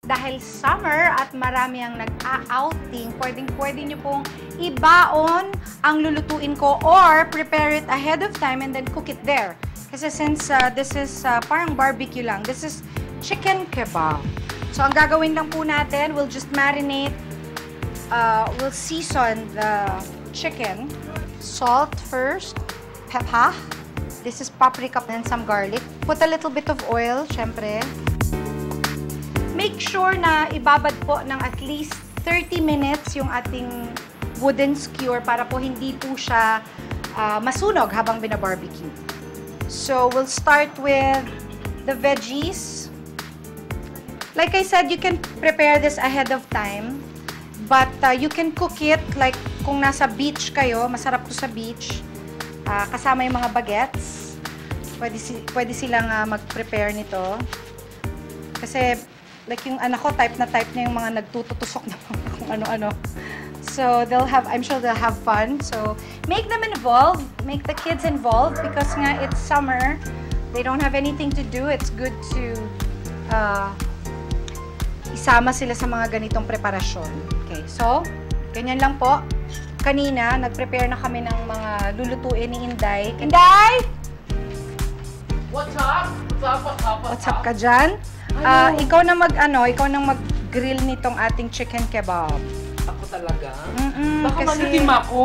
Dahil summer at marami ang nag-outing, pwede nyo pong ibaon ang lulutuin ko or prepare it ahead of time and then cook it there. Kasi since this is parang barbecue lang, this is chicken kebab. So ang gagawin lang po natin, we'll just marinate, we'll season the chicken. Salt first, pepper. This is paprika and some garlic. Put a little bit of oil, syempre. Make sure na ibabad po ng at least 30 minutes yung ating wooden skewer para po hindi po siya masunog habang binabarbecue. So, we'll start with the veggies. Like I said, you can prepare this ahead of time. But you can cook it like kung nasa beach kayo, masarap to sa beach. Kasama yung mga bagets. Pwede silang mag-prepare nito. Kasi like yung anak ko, type na yung mga nagtututusok na kung ano-ano. So, I'm sure they'll have fun. So, make them involved. Make the kids involved because nga it's summer. They don't have anything to do. It's good to isama sila sa mga ganitong preparasyon. Okay, so, ganyan lang po. Kanina, nag-prepare na kami ng mga lulutuin ni Inday. Inday! What's up? What's up ka dyan? Ikaw na mag-grill nitong ating chicken kebab. Ako talaga? Kasi Baka malutim ako.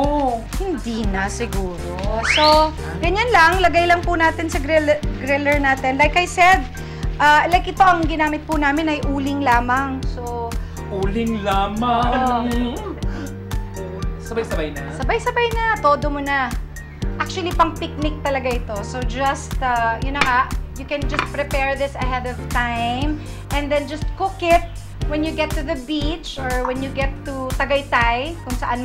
Hindi na siguro. So, ganyan lang. Lagay lang po natin sa griller natin. Like I said, like ito ang ginamit po namin ay uling lamang. So, uling lamang. Sabay-sabay na? Sabay-sabay na. Todo mo na. Actually, pang picnic talaga ito. So, just, yun na nga, you can just prepare this ahead of time and then just cook it when you get to the beach or when you get to Tagaytay, kung saan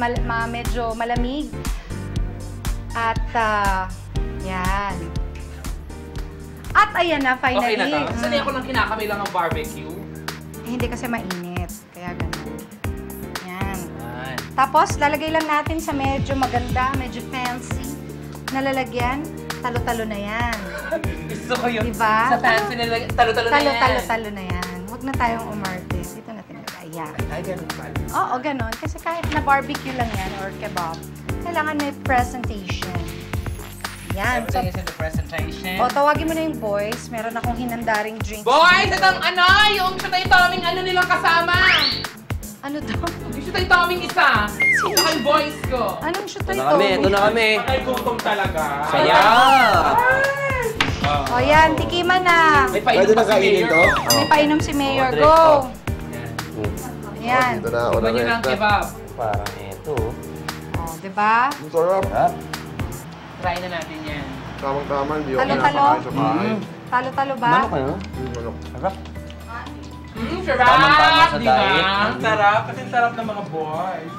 medyo malamig. At, yan. At ayan na, finally. Okay na to? Sanay ako lang kinakamay lang ang barbecue. Hindi kasi mainit. Kaya ganun. Yan. Tapos, lalagay lang natin sa medyo maganda, medyo fancy na lalagyan. Talo-talo na yan. Gusto ko yun. Diba? Sa fancy na talo-talo na yan. Talo-talo na yan. Huwag na tayong umarte. Dito natin lagay. Yan. Ay, ganun pala. Oo, ganun. Kasi kahit na barbecue lang yan or kebab, kailangan may presentation. Yan. Everything is in the presentation. O, tawagin mo na yung boys. Meron akong hinandaring drink. Boys! Itong yung shutay-toming nilang kasama. Ano to? Yung shutay-toming isa. Saka yung boys ko. Anong shoot ito? Ito na kami. Patay gutom talaga. Saya! O yan, tikiman na. May painom pa si Mayor. O, may painom si Mayor. Go! Yan. Dito na, Iba nyo ng kebab. Parang ito. O, diba? Ang sarap. Try na natin yan. Tamang-tama, hindi ako Talo-talo? nakakain sa bahay. Talo-talo ba? Manok kayo? Manok. Sarap. Sarap! Tamang-tama sa Diba? diet. Sarap, kasi sarap ng mga boys.